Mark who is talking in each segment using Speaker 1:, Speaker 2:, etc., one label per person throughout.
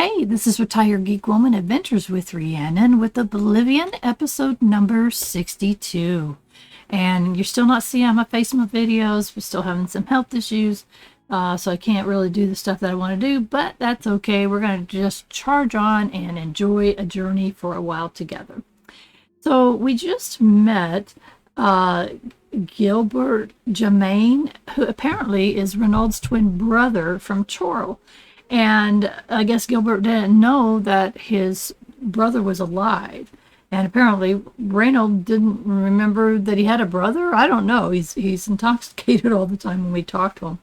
Speaker 1: Hey, this is Retired Geek Woman Adventures with Rhiannon with Oblivion episode number 62. And you're still not seeing my face in my videos. We're still having some health issues, so I can't really do the stuff that I want to do, but that's okay. We're going to just charge on and enjoy a journey for a while together. So we just met Guilbert Jermane, who apparently is Renaud's twin brother from Chorrol. And I guess Guilbert didn't know that his brother was alive. And apparently Renaud didn't remember that he had a brother. I don't know. He's intoxicated all the time when we talk to him.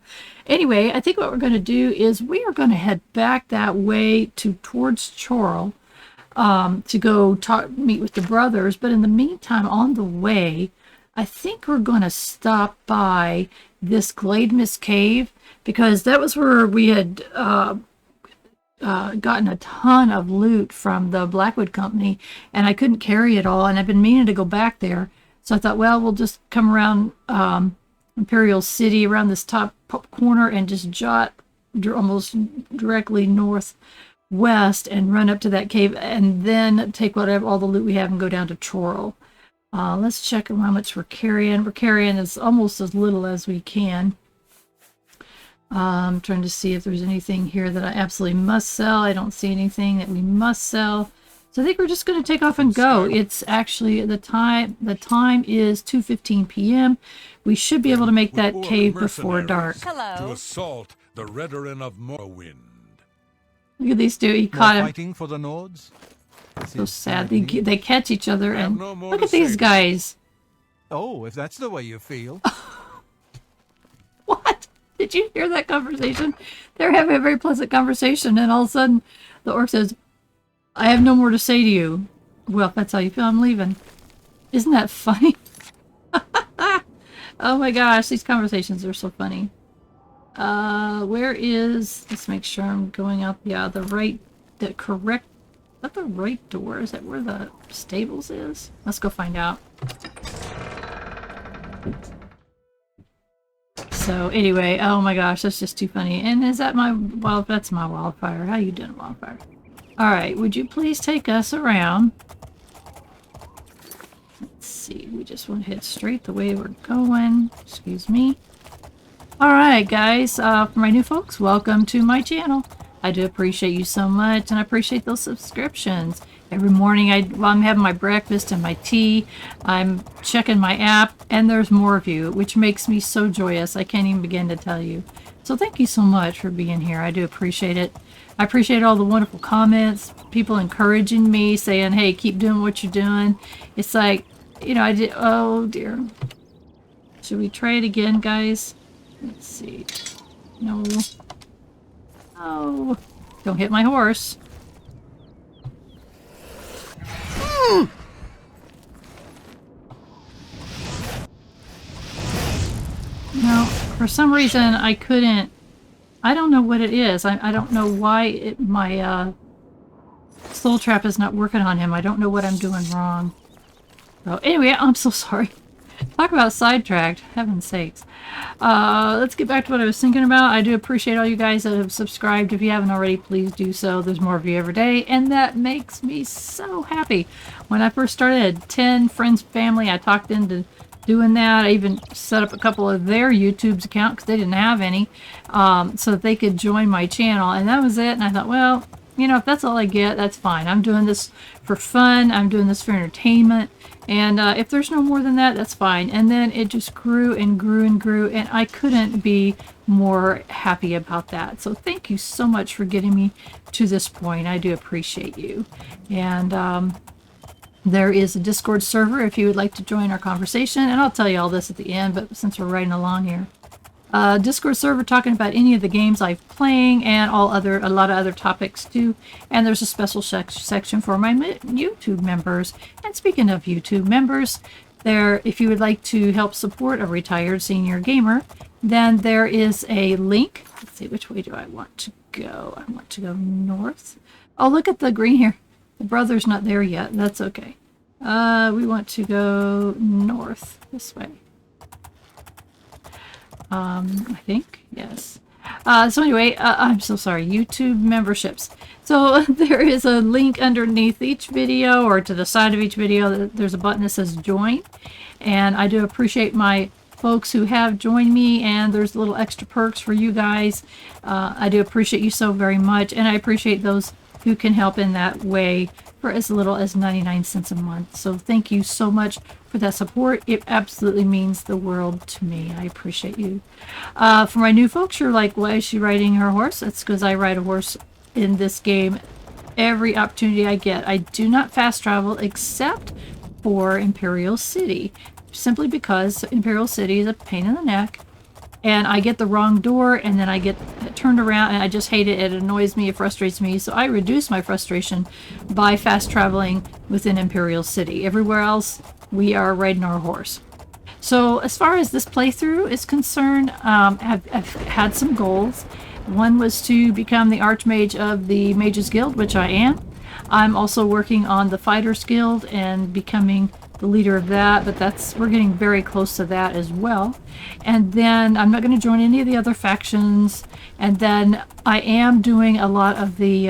Speaker 1: Anyway, I think what we're going to do is we are going to head back that way towards Chorrol to go meet with the brothers. But in the meantime, on the way, I think we're going to stop by this Glademist Cave, because that was where we had gotten a ton of loot from the Blackwood Company, and I couldn't carry it all, and I've been meaning to go back there. So I thought, well, we'll just come around Imperial City, around this top corner, and just jot almost directly northwest and run up to that cave, and then take all the loot we have and go down to Chorrol. Let's check how much we're carrying. We're carrying almost as little as we can. I'm trying to see if there's anything here that I absolutely must sell. I don't see anything that we must sell. So I think we're just going to take off and go. It's actually the time is 2:15 p.m. We should be able to make that cave before dark.
Speaker 2: Hello.
Speaker 3: To assault the Redarin of Morrowind.
Speaker 1: Look at these two. He caught him.
Speaker 4: Fighting for the Nords?
Speaker 1: So sad. They catch each other, and
Speaker 3: no more
Speaker 1: look
Speaker 3: to
Speaker 1: at these
Speaker 3: say.
Speaker 1: guys.
Speaker 4: Oh, if that's the way you feel.
Speaker 1: What? Did you hear that conversation? They're having a very pleasant conversation, and all of a sudden, the orc says, "I have no more to say to you." Well, if that's how you feel, I'm leaving. Isn't that funny? Oh my gosh, these conversations are so funny. Where is... Let's make sure I'm going out. Yeah, the correct... Is that the right door? Is that where the stables is? Let's go find out. So anyway, oh my gosh, that's just too funny. And is that that's my wildfire. How you doing, wildfire? Alright, would you please take us around? Let's see, we just want to head straight the way we're going. Excuse me. Alright guys, for my new folks, welcome to my channel. I do appreciate you so much, and I appreciate those subscriptions. Every morning while I'm having my breakfast and my tea, I'm checking my app, and there's more of you, which makes me so joyous. I can't even begin to tell you. So thank you so much for being here. I do appreciate it. I appreciate all the wonderful comments, people encouraging me, saying, hey, keep doing what you're doing. It's like, you know, oh dear. Should we try it again, guys? Let's see. No. Oh, don't hit my horse. No, for some reason I couldn't. I don't know what it is. I don't know why my soul trap is not working on him. I don't know what I'm doing wrong. So anyway, I'm so sorry. Talk about sidetracked. Heaven's sakes. Let's get back to what I was thinking about. I do appreciate all you guys that have subscribed. If you haven't already, please do so. There's more of you every day, and that makes me so happy. When I first started, I had 10 friends, family. I talked into doing that. I even set up a couple of their YouTube's account because they didn't have any, so that they could join my channel, and that was it. And I thought, well, you know, if that's all I get, that's fine. I'm doing this for fun. I'm doing this for entertainment. And if there's no more than that, that's fine. And then it just grew and grew and grew, and I couldn't be more happy about that. So thank you so much for getting me to this point. I do appreciate you. And there is a Discord server if you would like to join our conversation. And I'll tell you all this at the end, but since we're riding along here. Discord server talking about any of the games I'm playing, and a lot of other topics too. And there's a special section for my YouTube members. And speaking of YouTube members, if you would like to help support a retired senior gamer, then there is a link. Let's see, which way do I want to go? I want to go north. Oh, look at the green here. The brother's not there yet. That's okay. We want to go north this way. I think, yes. So anyway, I'm so sorry, YouTube memberships. So So there is a link underneath each video, or to the side of each video. There's a button that says join. And I do appreciate my folks who have joined me, and there's little extra perks for you guys. I do appreciate you so very much, and I appreciate those who can help in that way for as little as 99 cents a month. So thank you so much for that support. It absolutely means the world to me. I appreciate you. For my new folks, you're like, why is she riding her horse? That's because I ride a horse in this game every opportunity I get. I do not fast travel except for Imperial City, simply because Imperial City is a pain in the neck, and I get the wrong door, and then I get turned around, and I just hate it. It annoys me, it frustrates me, so I reduce my frustration by fast traveling within Imperial City. Everywhere else, we are riding our horse. So as far as this playthrough is concerned, I've had some goals. One was to become the Archmage of the Mages Guild, which I am. I'm also working on the Fighters Guild and becoming the leader of that, but we're getting very close to that as well. And then I'm not going to join any of the other factions. And then I am doing a lot of the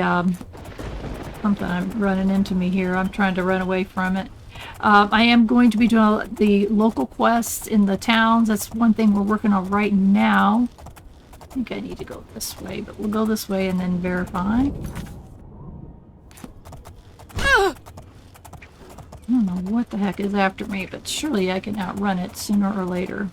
Speaker 1: something I'm running into me here. I'm trying to run away from it. I am going to be doing the local quests in the towns. That's one thing we're working on right now. I think I need to go this way, but we'll go this way and then verify. I don't know what the heck is after me, but surely I can outrun it sooner or later.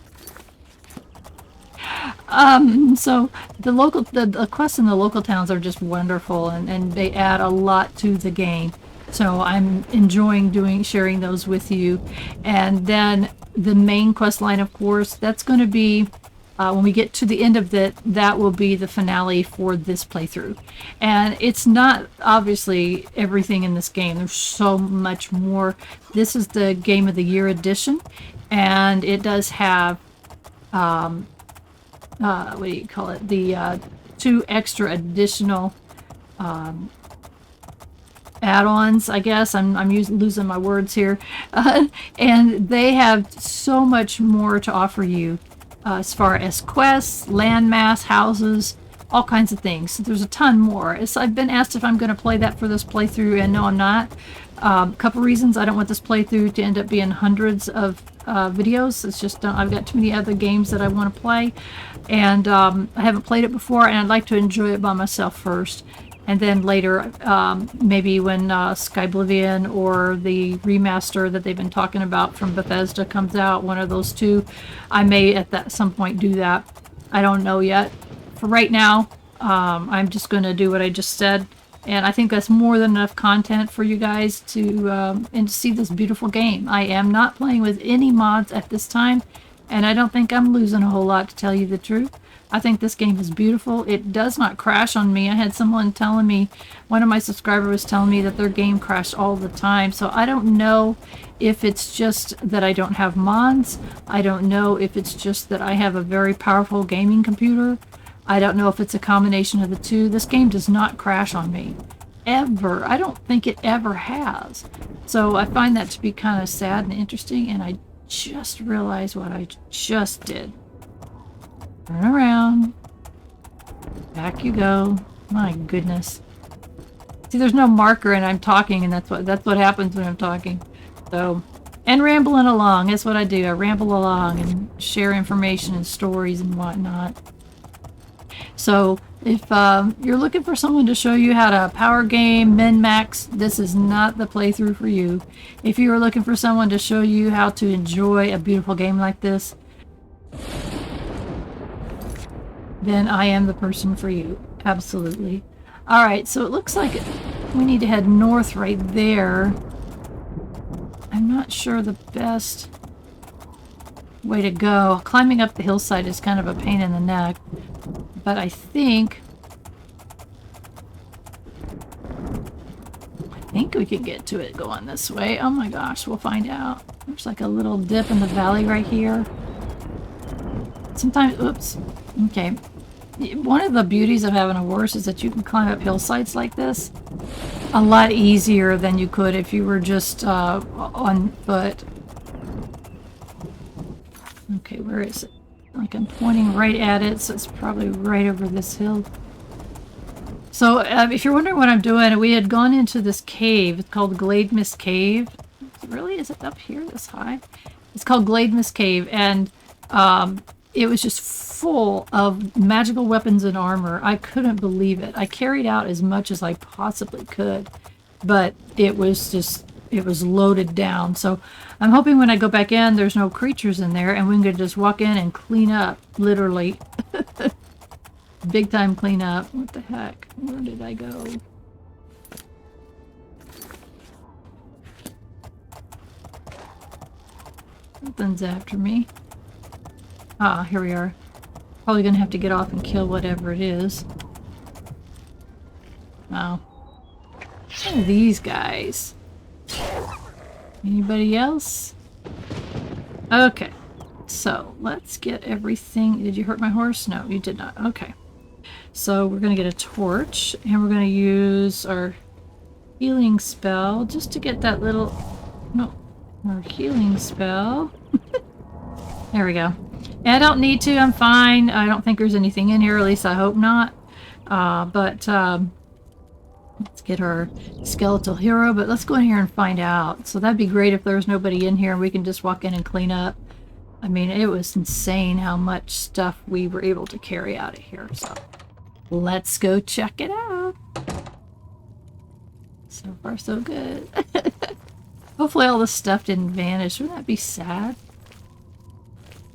Speaker 1: So the quests in the local towns are just wonderful, and they add a lot to the game. So I'm enjoying sharing those with you. And then the main quest line, of course, that's going to be when we get to the end of it, that will be the finale for this playthrough. And it's not obviously everything in this game. There's so much more. This is the Game of the Year edition, and it does have what do you call it? The 2 extra additional add-ons, I guess. I'm losing my words here. And they have so much more to offer you. As far as quests, landmass, houses, all kinds of things. There's a ton more. I've been asked if I'm going to play that for this playthrough, and no, I'm not. A couple reasons. I don't want this playthrough to end up being hundreds of videos. It's just I've got too many other games that I want to play, and I haven't played it before, and I'd like to enjoy it by myself first. And then later, maybe when Oblivion or the remaster that they've been talking about from Bethesda comes out, one of those two, I may at some point do that. I don't know yet. For right now, I'm just going to do what I just said. And I think that's more than enough content for you guys to see this beautiful game. I am not playing with any mods at this time, and I don't think I'm losing a whole lot, to tell you the truth. I think this game is beautiful. It does not crash on me. I had someone telling me, one of my subscribers was telling me that their game crashed all the time. So I don't know if it's just that I don't have mods. I don't know if it's just that I have a very powerful gaming computer. I don't know if it's a combination of the two. This game does not crash on me. Ever. I don't think it ever has. So I find that to be kind of sad and interesting, and I just realized what I just did. Turn around. Back you go. My goodness. See, there's no marker and I'm talking, and that's what happens when I'm talking. So, and rambling along. That's what I do. I ramble along and share information and stories and whatnot. So, if you're looking for someone to show you how to power game, min-max, this is not the playthrough for you. If you are looking for someone to show you how to enjoy a beautiful game like this, then I am the person for you. Absolutely. Alright, so it looks like we need to head north right there. I'm not sure the best way to go. Climbing up the hillside is kind of a pain in the neck, but I think we can get to it going this way. Oh my gosh, we'll find out. There's like a little dip in the valley right here. Sometimes, oops. Okay. One of the beauties of having a horse is that you can climb up hillsides like this a lot easier than you could if you were just on foot. Okay, where is it? Like I'm pointing right at it, so it's probably right over this hill. So, if you're wondering what I'm doing, we had gone into this cave. It's called Glademist Cave. Really? Is it up here this high? It's called Glademist Cave, and it was just full of magical weapons and armor. I couldn't believe it. I carried out as much as I possibly could, but it was loaded down. So I'm hoping when I go back in, there's no creatures in there, and we can just walk in and clean up, literally. Big time clean up. What the heck? Where did I go? Something's after me. Ah, here we are. Probably gonna have to get off and kill whatever it is. Oh. What are these guys? Anybody else? Okay. So, let's get everything. Did you hurt my horse? No, you did not. Okay. So, we're gonna get a torch, and we're gonna use our healing spell just to get that little... No. Our healing spell. There we go. And I don't need to. I'm fine. I don't think there's anything in here. At least I hope not. Let's get our skeletal hero. But let's go in here and find out. So that'd be great if there's nobody in here and we can just walk in and clean up. I mean, it was insane how much stuff we were able to carry out of here. So let's go check it out. So far, so good. Hopefully all this stuff didn't vanish. Wouldn't that be sad?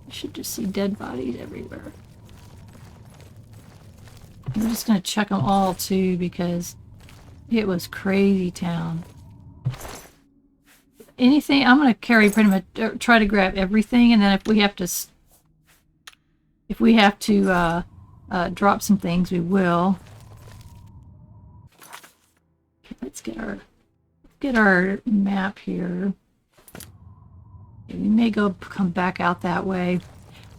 Speaker 1: I should just see dead bodies everywhere. I'm just going to check them all too because it was crazy town. Anything, I'm going to carry pretty much, try to grab everything, and then if we have to drop some things, we will. Okay, let's get our map here. Okay, we may come back out that way.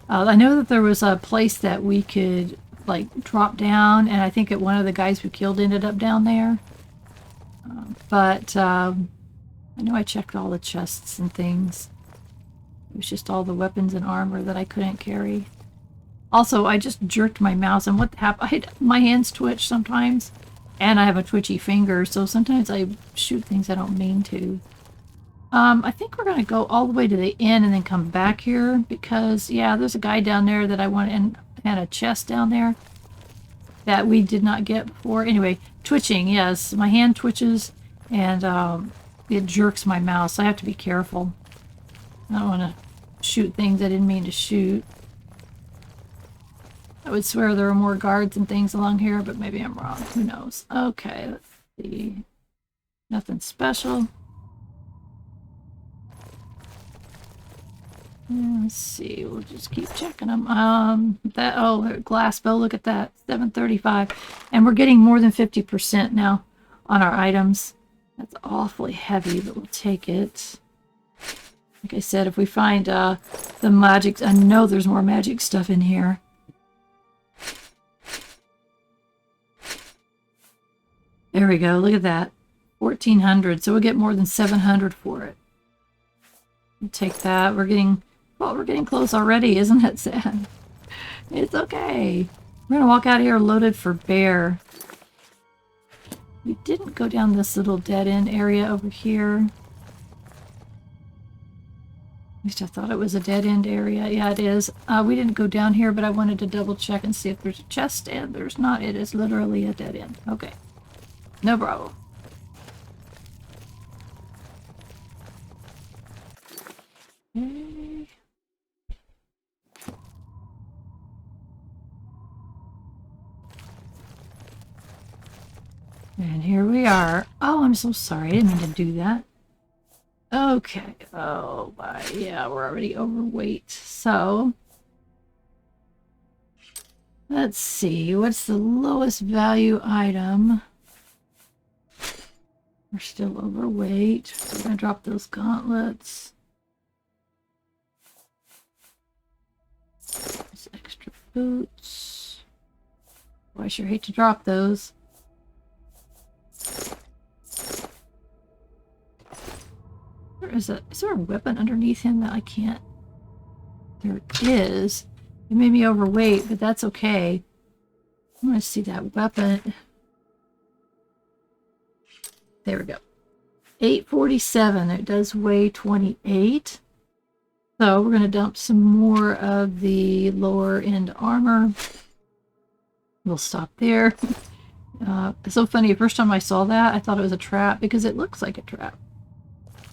Speaker 1: I know that there was a place that we could like drop down, and I think that one of the guys we killed ended up down there. I know I checked all the chests and things. It was just all the weapons and armor that I couldn't carry. Also, I just jerked my mouse, and what happened? My hands twitch sometimes, and I have a twitchy finger, so sometimes I shoot things I don't mean to. I think we're going to go all the way to the end and then come back here, because, yeah, there's a guy down there that I want, and a chest down there that we did not get before. Anyway, twitching, yes, my hand twitches, and it jerks my mouse, so I have to be careful. I don't want to shoot things I didn't mean to shoot. I would swear there are more guards and things along here, but maybe I'm wrong. Who knows? Okay, let's see. Nothing special. Let's see. We'll just keep checking them. Glass bow. Look at that. 735, and we're getting more than 50% now on our items. That's awfully heavy, but we'll take it. Like I said, if we find the magic, I know there's more magic stuff in here. There we go. Look at that. 1,400. So we'll get more than 700 for it. We'll take that. We're getting close already, isn't it sad? It's okay. We're gonna walk out of here loaded for bear. We didn't go down this little dead end area over here. At least I thought it was a dead end area. Yeah, it is. We didn't go down here, but I wanted to double check and see if there's a chest, and there's not. It is literally a dead end. Okay. No problem. Okay. And here we are. Oh, I'm so sorry. I didn't mean to do that. Okay. Oh, my. Yeah, we're already overweight. So, let's see. What's the lowest value item? We're still overweight. We're going to drop those gauntlets. There's extra boots. Oh, I sure hate to drop those. Is there a weapon underneath him that I can't? There is. It made me overweight, but that's okay. I want to see that weapon. there we go. 847. It does weigh 28. So we're going to dump some more of the lower end armor. We'll stop there. It's so funny. The first time I saw that, I thought it was a trap because it looks like a trap.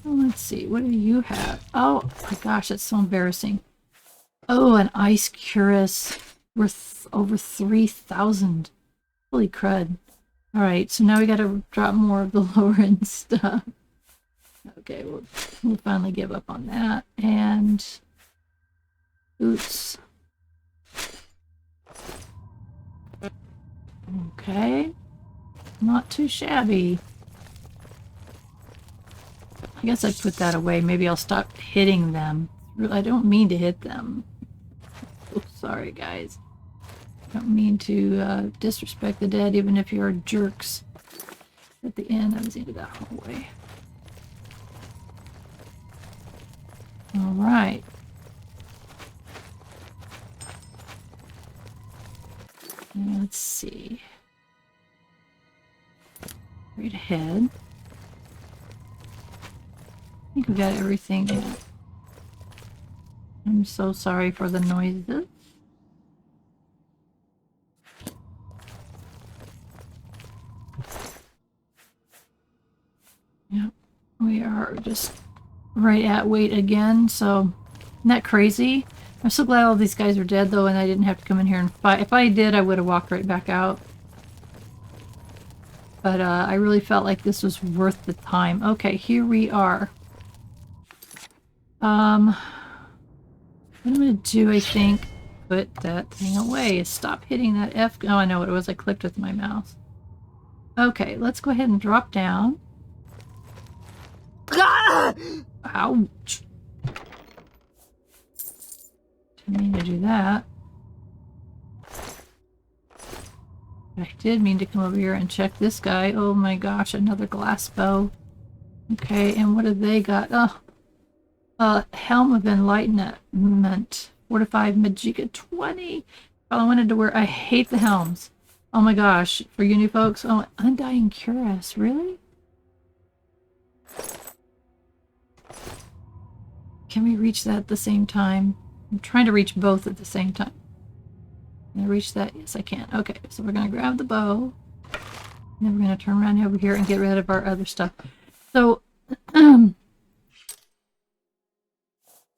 Speaker 1: Well, let's see. What do you have? Oh my gosh, that's so embarrassing. Oh, an ice cuirass worth over 3,000. Holy crud. Alright, so now we got to drop more of the lower end stuff. Okay, we'll finally give up on that. And boots. Okay. Not too shabby. I guess I put that away. Maybe I'll stop hitting them. I don't mean to hit them. Oh, sorry, guys. I don't mean to disrespect the dead, even if you're jerks. At the end, I was into that hallway. Alright. Let's see. Right ahead. I think we got everything in. I'm so sorry for the noises. Yep, we are just right at weight again, so isn't that crazy? I'm so glad all these guys are dead though and I didn't have to come in here and fight. If I did, I would have walked right back out. But I really felt like this was worth the time. Okay, here we are. What I'm gonna do, I think, put that thing away. Stop hitting that F. Oh, I know what it was. I clicked with my mouse. Okay, let's go ahead and drop down. Ouch. Didn't mean to do that. I did mean to come over here and check this guy. Oh my gosh, another glass bow. Okay, and what have they got? Oh, Helm of Enlightenment. Fortified Magicka 20. All I wanted to wear. I hate the helms. Oh my gosh, for you new folks. Oh, Undying Cuirass. Really? Can we reach that at the same time? I'm trying to reach both at the same time. Can I reach that? Yes, I can. Okay, so we're going to grab the bow. And then we're going to turn around over here and get rid of our other stuff. So,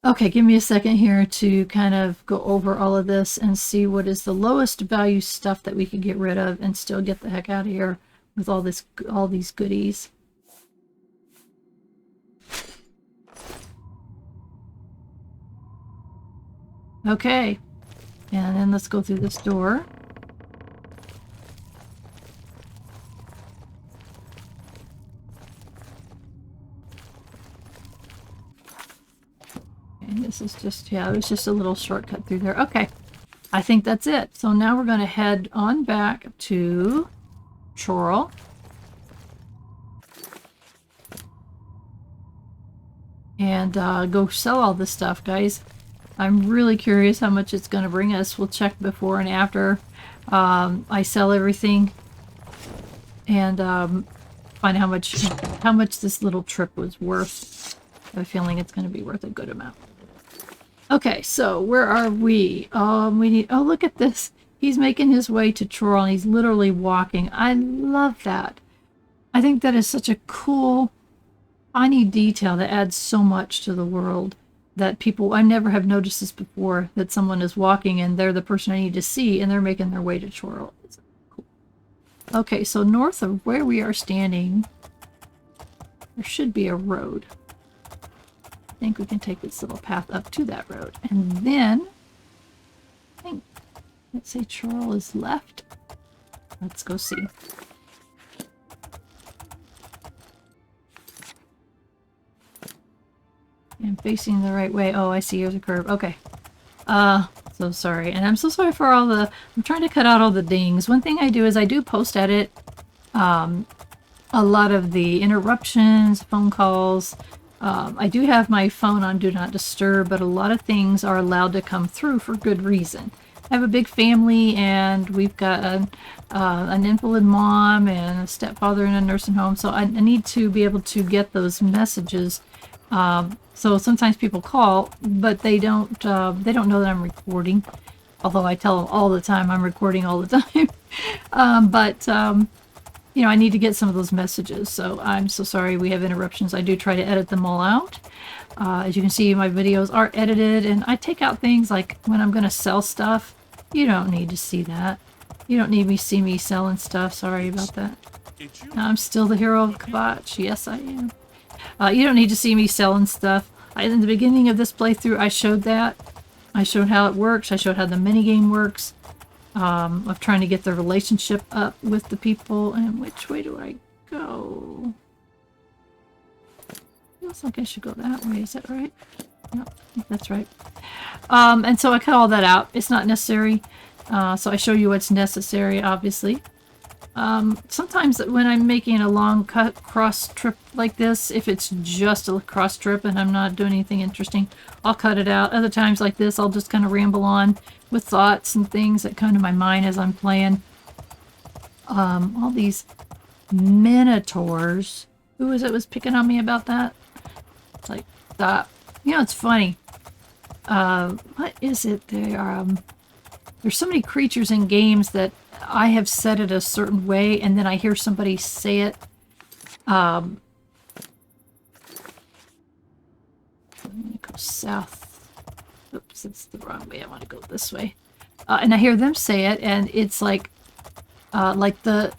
Speaker 1: okay, give me a second here to kind of go over all of this and see what is the lowest value stuff that we can get rid of and still get the heck out of here with all these goodies. Okay, and then let's go through this door. And this is just, yeah, it was just a little shortcut through there. Okay, I think that's it. So now we're going to head on back to Chorrol. And go sell all this stuff, guys. I'm really curious how much it's going to bring us. We'll check before and after I sell everything and find how much this little trip was worth. I have a feeling it's going to be worth a good amount. Okay, so where are we? We need. Oh, look at this. He's making his way to Chorrol and he's literally walking. I love that. I think that is such a cool, funny detail that adds so much to the world. That people, I never have noticed this before, that someone is walking and they're the person I need to see and they're making their way to Chorrol. It's cool. Okay, so north of where we are standing, there should be a road. I think we can take this little path up to that road. And then, I think, let's say Chorrol is left. Let's go see. I'm facing the right way. Oh, I see. Here's a curve. Okay. So sorry. And I'm so sorry for all the... I'm trying to cut out all the dings. One thing I do is I do post edit a lot of the interruptions, phone calls. I do have my phone on Do Not Disturb, but a lot of things are allowed to come through for good reason. have a big family, and we've got an invalid mom and a stepfather in a nursing home. So I need to be able to get those messages. So sometimes people call, but they don't know that I'm recording. Although I tell them all the time I'm recording all the time. You know, I need to get some of those messages. So I'm so sorry we have interruptions. I do try to edit them all out. As you can see, my videos are edited, and I take out things like when I'm going to sell stuff. You don't need to see that. You don't need me see me selling stuff. Sorry about that. I'm still the hero of Kvatch. Yes, I am. You don't need to see me selling stuff. In the beginning of this playthrough, I showed that. I showed how it works. I showed how the minigame works. Of trying to get the relationship up with the people. And which way do I go? Feels like I should go that way. Is that right? No, that's right. And so I cut all that out. It's not necessary. So I show you what's necessary, obviously. Sometimes when I'm making a long cross trip like this, if it's just a cross trip and I'm not doing anything interesting, I'll cut it out. Other times like this, I'll just kind of ramble on with thoughts and things that come to my mind as I'm playing. All these minotaurs. Who was it was picking on me about that? It's like, stop. You know, it's funny. What is it? There's so many creatures in games that I have said it a certain way, and then I hear somebody say it. Let me go south. Oops, it's the wrong way. I want to go this way. And I hear them say it, and it's like the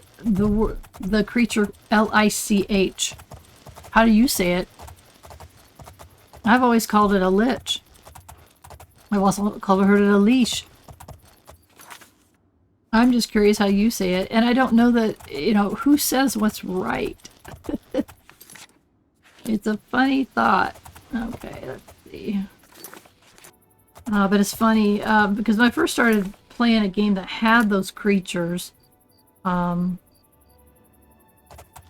Speaker 1: creature Lich. How do you say it? I've always called it a lich. I've also heard it a leash. I'm just curious how you say it, and I don't know that, you know, who says what's right. It's a funny thought. Okay, let's see. But it's funny, because when I first started playing a game that had those creatures, then,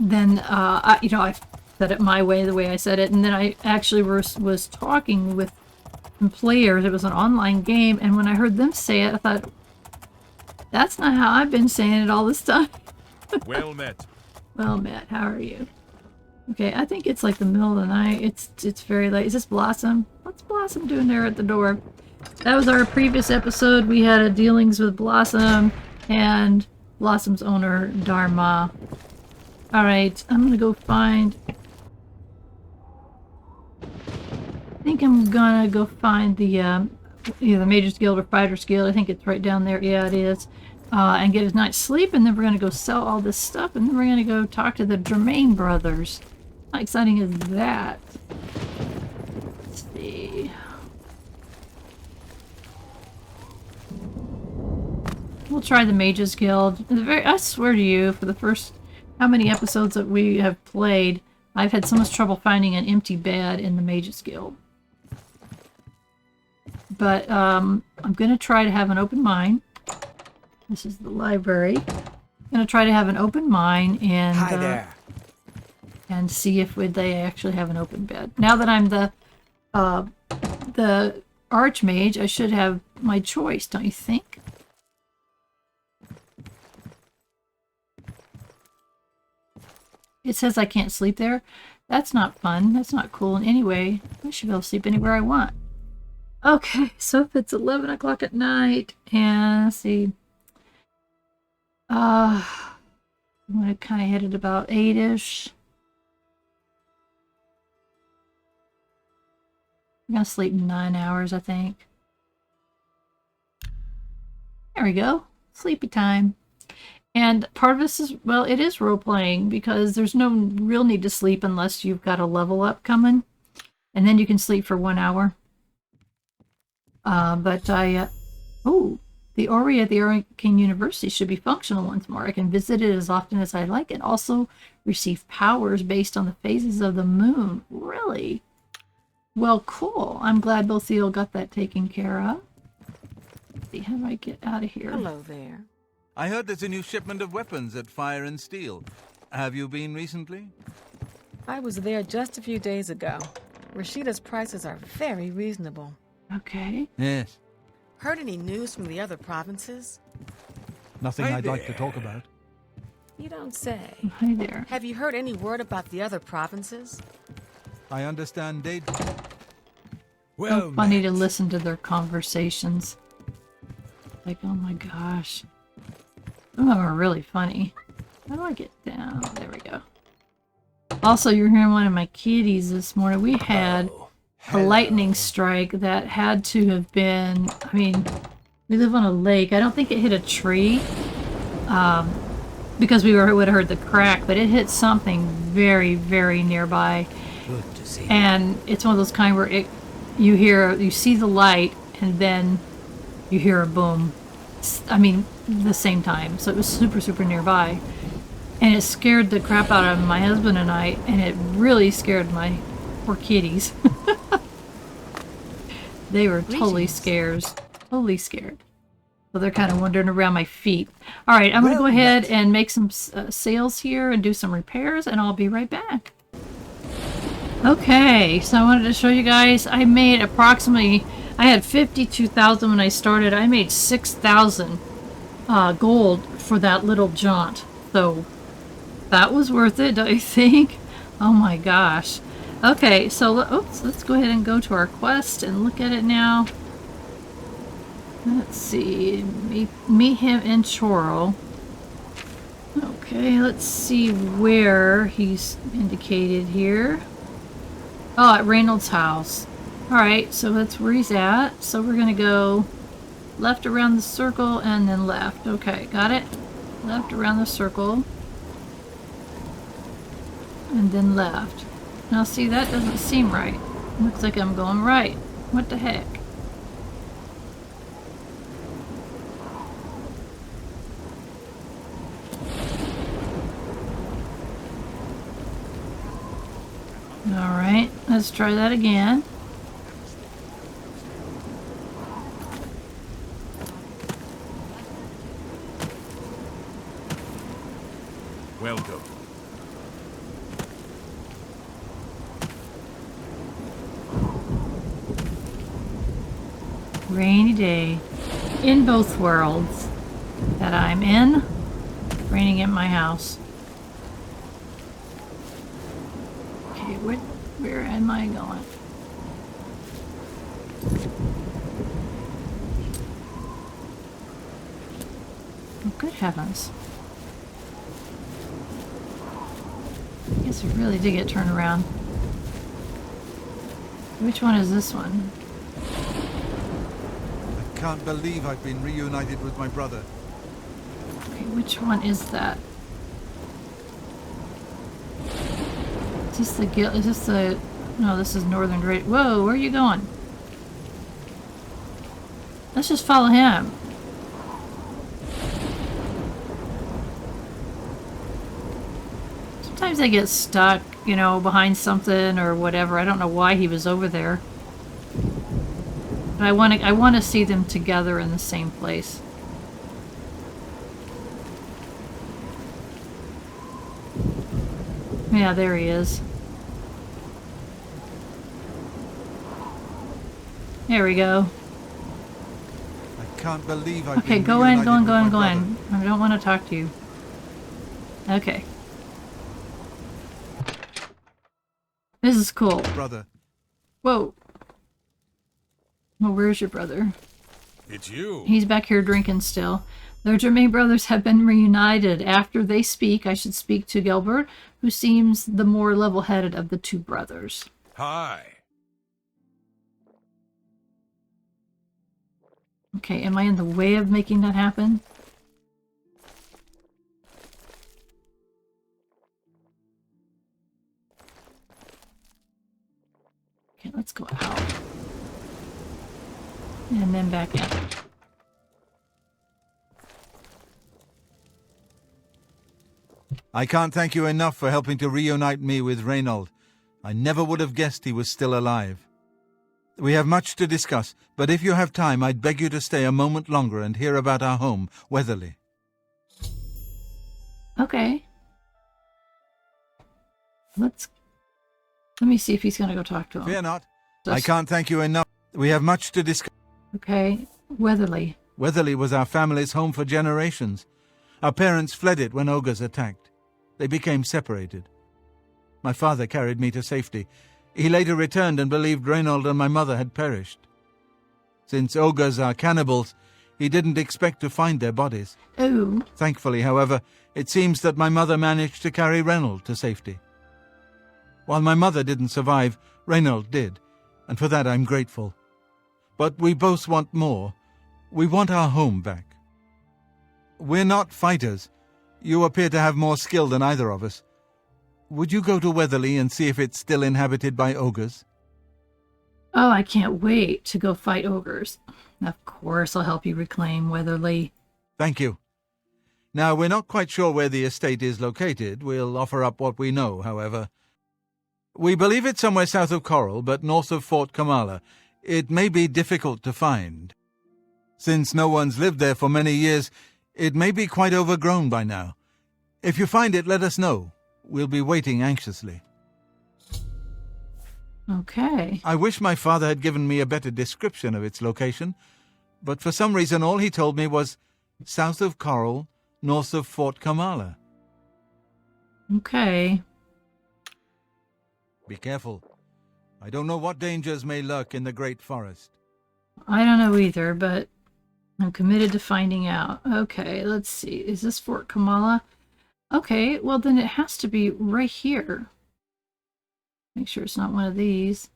Speaker 1: I said it my way, the way I said it, and then I actually was talking with some players. It was an online game, and when I heard them say it, I thought, that's not how I've been saying it all this time.
Speaker 3: Well met.
Speaker 1: Well met, how are you? Okay, I think it's like the middle of the night. It's very late. Is this Blossom? What's Blossom doing there at the door? That was our previous episode. We had a dealings with Blossom and Blossom's owner, Dharma. Alright, I'm gonna go find... I think I'm gonna go find the either the Mage's Guild or Fighter's Guild. I think it's right down there. Yeah, it is. And get a night's sleep, and then we're gonna go sell all this stuff, and then we're gonna go talk to the Jermane brothers. How exciting is that? Let's see. We'll try the Mage's Guild. I swear to you, for the first how many episodes that we have played, I've had so much trouble finding an empty bed in the Mage's Guild. But I'm going to try to have an open mind. This is the library. I'm going to try to have an open mind and
Speaker 4: Hi there.
Speaker 1: And see if they actually have an open bed. Now that I'm the Archmage, I should have my choice, don't you think? It says I can't sleep there. That's not fun. That's not cool in any way. I should be able to sleep anywhere I want. Okay, so if it's 11 o'clock at night, and let's see. I'm going to kind of hit it about 8-ish. I'm going to sleep 9 hours, I think. There we go. Sleepy time. And part of this is, well, it is role-playing, because there's no real need to sleep unless you've got a level up coming. And then you can sleep for 1 hour. The Orrery at the Arcane University should be functional once more. I can visit it as often as I like and also receive powers based on the phases of the moon. Really? Well, cool. I'm glad Botheel got that taken care of. Let's see, how do I get out of here?
Speaker 2: Hello there.
Speaker 4: I heard there's a new shipment of weapons at Fire and Steel. Have you been recently?
Speaker 2: I was there just a few days ago. Rashida's prices are very reasonable.
Speaker 1: Okay.
Speaker 4: Yes.
Speaker 2: Heard any news from the other provinces?
Speaker 5: Nothing
Speaker 3: Hi
Speaker 5: I'd like to
Speaker 3: there.
Speaker 5: talk about.
Speaker 2: You don't say.
Speaker 1: Hi there.
Speaker 2: Have you heard any word about the other provinces?
Speaker 4: I understand they...
Speaker 3: Well
Speaker 1: So funny to
Speaker 3: met.
Speaker 1: listen to their conversations. Like, oh my gosh. Some of them are really funny. How do I get down? There we go. Also, you're hearing one of my kitties this morning. We had a lightning strike that had to have been, I mean, we live on a lake. I don't think it hit a tree because we would have heard the crack, but it hit something very, very nearby.
Speaker 6: Good to see you.
Speaker 1: And it's one of those kind where you see the light and then you hear a boom. I mean, the same time. So it was super, super nearby. And it scared the crap out of my husband and I, and it really scared my poor kitties. They were totally scared. Totally scared. So they're kind of wandering around my feet. All right, I'm going to go ahead and make some sails here and do some repairs, and I'll be right back. Okay, so I wanted to show you guys. I made approximately, I had 52,000 when I started. I made 6,000 gold for that little jaunt. So that was worth it, don't you think? Oh my gosh. Okay, so let's go ahead and go to our quest and look at it now. Let's see, meet him in Chorrol. Okay, let's see where he's indicated here. Oh, at Reynolds' house. Alright, so that's where he's at. So we're going to go left around the circle and then left. Okay, got it? Left around the circle. And then left. Now see, that doesn't seem right. Looks like I'm going right. What the heck? Alright, let's try that again.
Speaker 3: Well done.
Speaker 1: Rainy day. In both worlds that I'm in. Raining at my house. Okay, where am I going? Oh, good heavens. I guess we really did get turned around. Which one is this one?
Speaker 4: I can't believe I've been reunited with my brother.
Speaker 1: Okay, which one is that? Is this the Is this the... No, this is Northern Great... Whoa, where are you going? Let's just follow him. Sometimes I get stuck, you know, behind something or whatever. I don't know why he was over there. But I want to see them together in the same place. Yeah, there he is. There we go.
Speaker 4: I can't believe I've
Speaker 1: Okay,
Speaker 4: been
Speaker 1: go in,
Speaker 4: reunited
Speaker 1: go in,
Speaker 4: with
Speaker 1: go
Speaker 4: my
Speaker 1: in, go
Speaker 4: brother.
Speaker 1: in. I don't want to talk to you. Okay. This is cool.
Speaker 4: Brother.
Speaker 1: Whoa. Well, where's your brother?
Speaker 3: It's you.
Speaker 1: He's back here drinking still. The Jermane brothers have been reunited. After they speak, I should speak to Guilbert, who seems the more level-headed of the two brothers.
Speaker 3: Hi.
Speaker 1: Okay, am I in the way of making that happen? Okay, let's go out. And then back in.
Speaker 4: I can't thank you enough for helping to reunite me with Reynold. I never would have guessed he was still alive. We have much to discuss, but if you have time, I'd beg you to stay a moment longer and hear about our home, Weatherleah.
Speaker 1: Okay. Let me see if he's going to go talk to him.
Speaker 4: Fear not. I can't thank you enough. We have much to discuss.
Speaker 1: Okay. Weatherleah.
Speaker 4: Weatherleah was our family's home for generations. Our parents fled it when ogres attacked. They became separated. My father carried me to safety. He later returned and believed Reynold and my mother had perished. Since ogres are cannibals, he didn't expect to find their bodies.
Speaker 1: Oh.
Speaker 4: Thankfully, however, it seems that my mother managed to carry Reynold to safety. While my mother didn't survive, Reynold did, and for that I'm grateful. But we both want more. We want our home back. We're not fighters. You appear to have more skill than either of us. Would you go to Weatherleah and see if it's still inhabited by ogres?
Speaker 1: Oh, I can't wait to go fight ogres. Of course, I'll help you reclaim Weatherleah.
Speaker 4: Thank you. Now, we're not quite sure where the estate is located. We'll offer up what we know, however. We believe it's somewhere south of Chorrol, but north of Fort Kamala. It may be difficult to find. Since no one's lived there for many years, it may be quite overgrown by now. If you find it, let us know. We'll be waiting anxiously.
Speaker 1: Okay.
Speaker 4: I wish my father had given me a better description of its location, but for some reason all he told me was south of Chorrol, north of Fort Kamala.
Speaker 1: Okay.
Speaker 4: Be careful. I don't know what dangers may lurk in the great forest.
Speaker 1: I don't know either, but I'm committed to finding out. Okay, let's see. Is this Fort Kamala? Okay, well then it has to be right here. Make sure it's not one of these.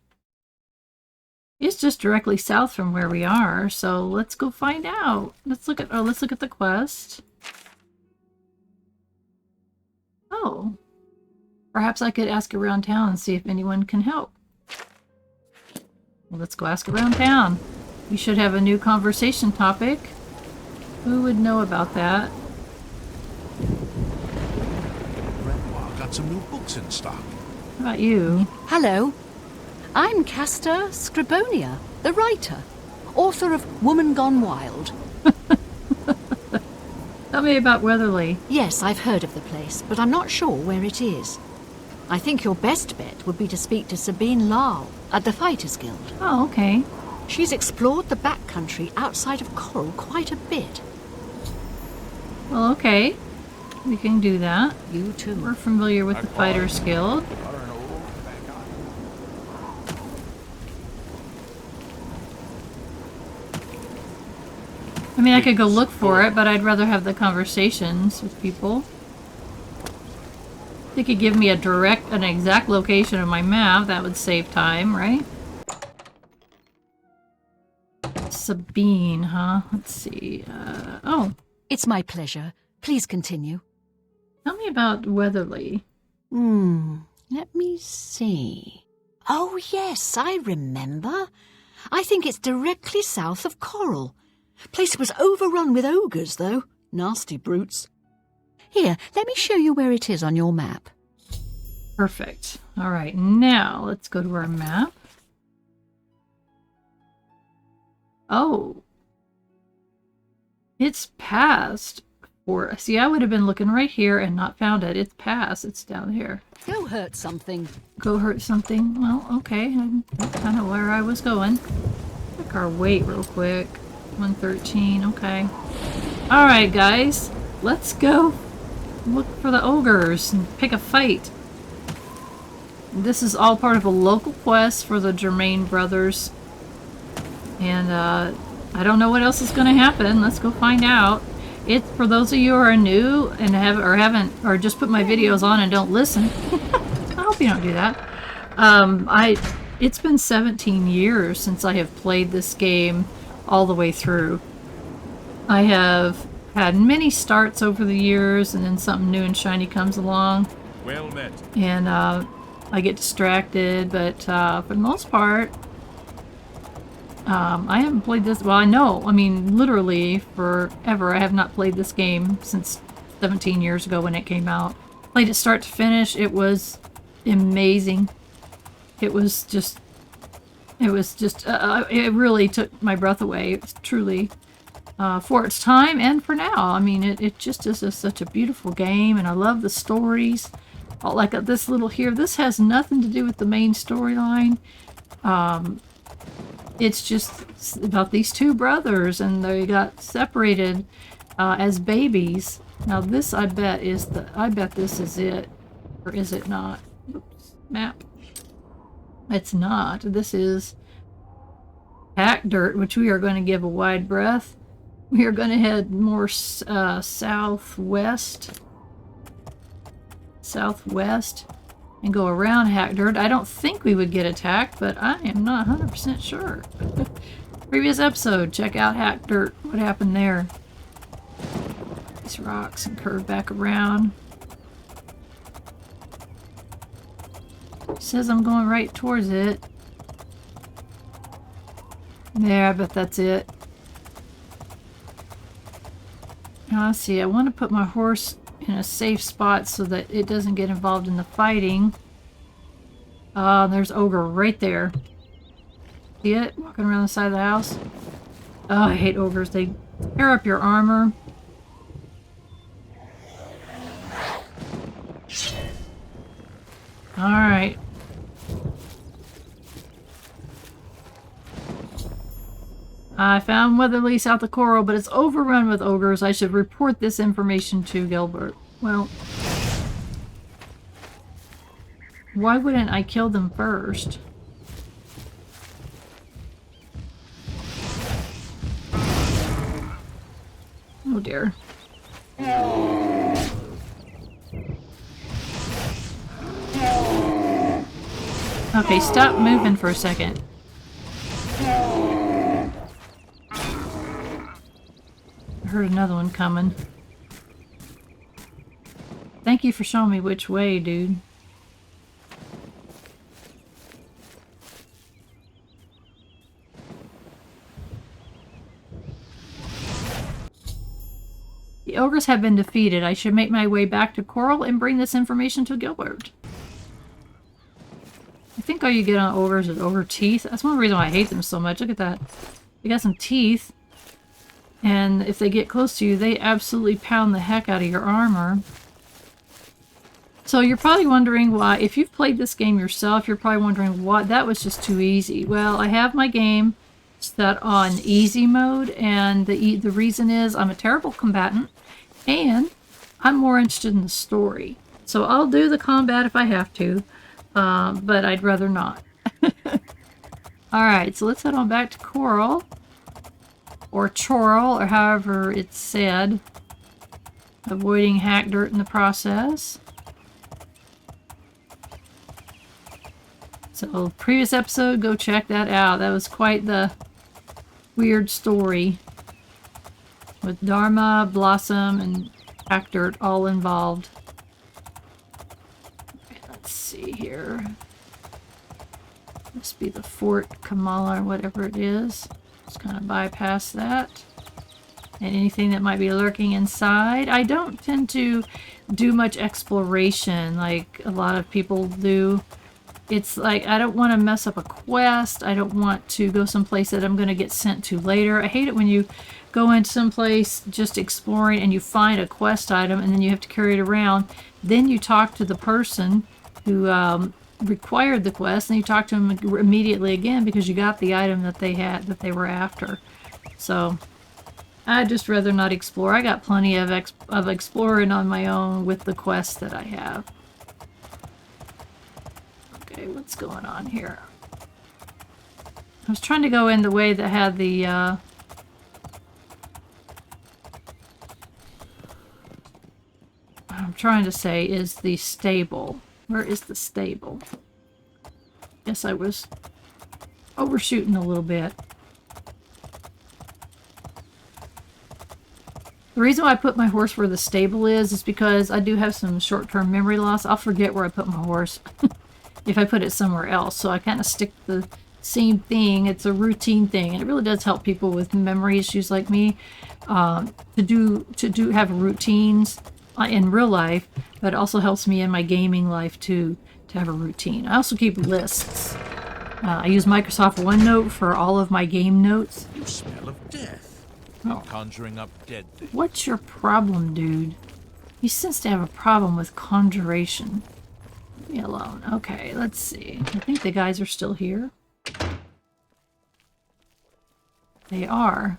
Speaker 1: It's just directly south from where we are, so let's go find out. Let's look at the quest. Oh. Perhaps I could ask around town and see if anyone can help. Well, let's go ask around town. We should have a new conversation topic. Who would know about that?
Speaker 5: Grandma got some new books in stock.
Speaker 1: How about you?
Speaker 6: Hello. I'm Castor Scribonia, the writer, author of Woman Gone Wild.
Speaker 1: Tell me about Weatherleah.
Speaker 6: Yes, I've heard of the place, but I'm not sure where it is. I think your best bet would be to speak to Sabine Lal at the Fighters Guild.
Speaker 1: Oh, okay.
Speaker 6: She's explored the backcountry outside of Chorrol quite a bit.
Speaker 1: Well, okay. We can do that.
Speaker 6: You too.
Speaker 1: We're familiar with the Fighters Guild. I mean, I could go look for it, but I'd rather have the conversations with people. They could give me an exact location of my map. That would save time, right? Sabine, huh? Let's see. Oh.
Speaker 6: It's my pleasure. Please continue.
Speaker 1: Tell me about Weatherleah.
Speaker 6: Let me see. Oh, yes, I remember. I think it's directly south of Chorrol. Place was overrun with ogres, though. Nasty brutes. Here, let me show you where it is on your map.
Speaker 1: Perfect. All right, now let's go to our map. Oh. It's past. See, I would have been looking right here and not found it. It's past. It's down here.
Speaker 6: Go hurt something.
Speaker 1: Go hurt something? Well, okay. That's kind of where I was going. Check our weight real quick. 113. Okay. All right, guys. Let's go look for the ogres and pick a fight. This is all part of a local quest for the Jermane brothers. And I don't know what else is going to happen. Let's go find out. It's for those of you who are new and haven't or just put my videos on and don't listen. I hope you don't do that. It's been 17 years since I have played this game all the way through. I have had many starts over the years, and then something new and shiny comes along.
Speaker 3: Well met.
Speaker 1: And I get distracted, but for the most part, I haven't played this. Well, I mean, literally forever. I have not played this game since 17 years ago when it came out. Played it start to finish. It was amazing. It really took my breath away. It's truly for its time and for now. I mean, it just is such a beautiful game, and I love the stories. Like this little here, this has nothing to do with the main storyline. It's just about these two brothers, and they got separated as babies. Now this, I bet this is it, or is it not? Oops, map. It's not. This is Hack Dirt, which we are going to give a wide berth. We are going to head more southwest, and go around Hack Dirt. I don't think we would get attacked, but I am not 100% sure. Previous episode, check out Hack Dirt. What happened there? These rocks and curve back around. It says I'm going right towards it. There, I bet that's it. Now, let's see, I want to put my horse in a safe spot so that it doesn't get involved in the fighting. There's ogre right there. See it? Walking around the side of the house. Oh, I hate ogres. They tear up your armor. Alright. I found Weatherleah south of Chorrol, but it's overrun with ogres. I should report this information to Guilbert. Well, why wouldn't I kill them first? Oh dear. Okay, stop moving for a second. I heard another one coming. Thank you for showing me which way, dude. The ogres have been defeated. I should make my way back to Chorrol and bring this information to Guilbert. I think all you get on ogres is ogre teeth. That's one reason why I hate them so much. Look at that. They got some teeth. And if they get close to you, they absolutely pound the heck out of your armor. So you're probably wondering why, if you've played this game yourself, you're probably wondering why that was just too easy. Well, I have my game set on easy mode, and the reason is I'm a terrible combatant, and I'm more interested in the story. So I'll do the combat if I have to, but I'd rather not. Alright, so let's head on back to Chorrol. Or Chorrol, or however it's said. Avoiding Hack Dirt in the process. So, previous episode, go check that out. That was quite the weird story. With Dharma, Blossom, and Hack Dirt all involved. Okay, let's see here. Must be the Fort Kamala or whatever it is. Just kind of bypass that. And anything that might be lurking inside. I don't tend to do much exploration like a lot of people do. It's like, I don't want to mess up a quest. I don't want to go someplace that I'm going to get sent to later. I hate it when you go into someplace just exploring and you find a quest item and then you have to carry it around. Then you talk to the person who required the quest, and you talk to them immediately again because you got the item that they were after. So I'd just rather not explore. I got plenty of exploring on my own with the quests that I have. Okay, what's going on here? I was trying to go in the way that had the what I'm trying to say is the stable. Where is the stable? Guess I was overshooting a little bit. The reason why I put my horse where the stable is because I do have some short-term memory loss. I'll forget where I put my horse if I put it somewhere else. So I kind of stick to the same thing. It's a routine thing, and it really does help people with memory issues like me to have routines in real life, but it also helps me in my gaming life too to have a routine. I also keep lists. I use Microsoft OneNote for all of my game notes.
Speaker 5: You smell of death.
Speaker 1: Oh.
Speaker 5: Conjuring up dead things.
Speaker 1: What's your problem, dude? You seem to have a problem with conjuration. Leave me alone. Okay, let's see. I think the guys are still here. They are.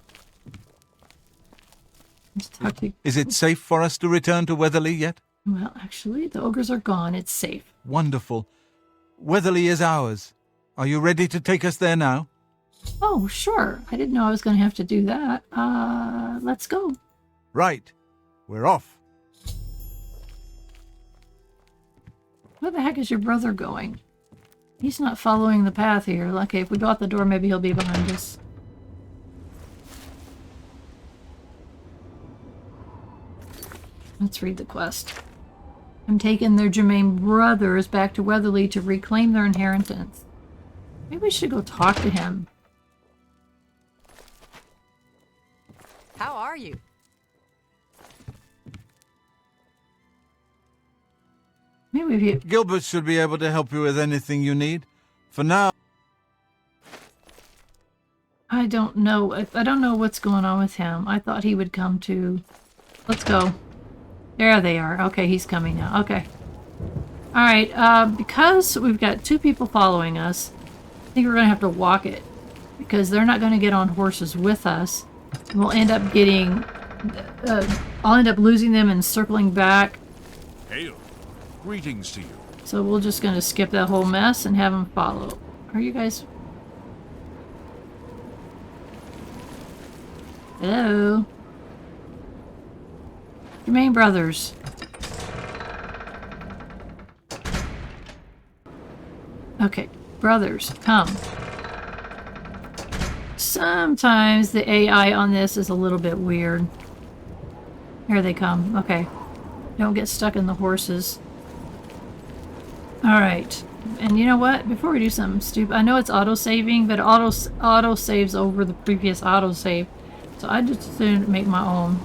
Speaker 1: Let's talk to...
Speaker 4: Is it safe for us to return to Weatherleah yet?
Speaker 1: Well, actually, the ogres are gone. It's safe.
Speaker 4: Wonderful. Weatherleah is ours. Are you ready to take us there now?
Speaker 1: Oh, sure. I didn't know I was going to have to do that. Let's go.
Speaker 4: Right. We're off.
Speaker 1: Where the heck is your brother going? He's not following the path here. Okay, if we go out the door, maybe he'll be behind us. Let's read the quest. I'm taking their Jermane brothers back to Weatherleah to reclaim their inheritance. Maybe we should go talk to him.
Speaker 7: How are you?
Speaker 1: Maybe if you...
Speaker 4: Guilbert should be able to help you with anything you need. For now...
Speaker 1: I don't know. I don't know what's going on with him. I thought he would come to... Let's go. There they are. Okay, he's coming now. Okay. Alright, because we've got 2 people following us, I think we're going to have to walk it. Because they're not going to get on horses with us. We'll end up getting... I'll end up losing them and circling back.
Speaker 5: Hail. Greetings to you.
Speaker 1: So we're just going to skip that whole mess and have them follow. Are you guys... Hello? Jermane brothers. Okay, brothers, come. Sometimes the AI on this is a little bit weird. Here they come. Okay. Don't get stuck in the horses. Alright. And you know what? Before we do something stupid, I know it's auto-saving, but auto-saves over the previous auto-save. So I just decided to make my own.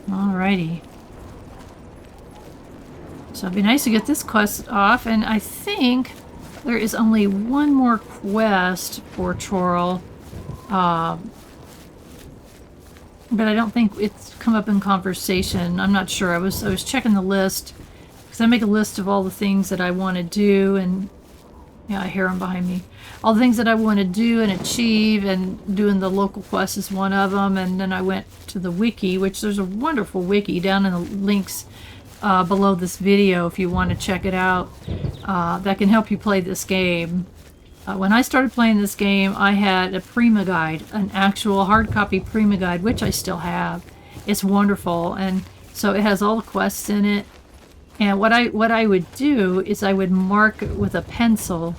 Speaker 1: Alrighty. So it'd be nice to get this quest off, and I think there is only one more quest for Chorrol. But I don't think it's come up in conversation. I'm not sure. I was checking the list, because I make a list of all the things that I want to do, and yeah, I hear them behind me. All the things that I want to do and achieve, and doing the local quest is one of them. And then I went to the wiki, which there's a wonderful wiki down in the links below this video if you want to check it out. That can help you play this game. When I started playing this game, I had a Prima guide, an actual hard copy Prima guide, which I still have. It's wonderful, and so it has all the quests in it. And what I would do is I would mark with a pencil.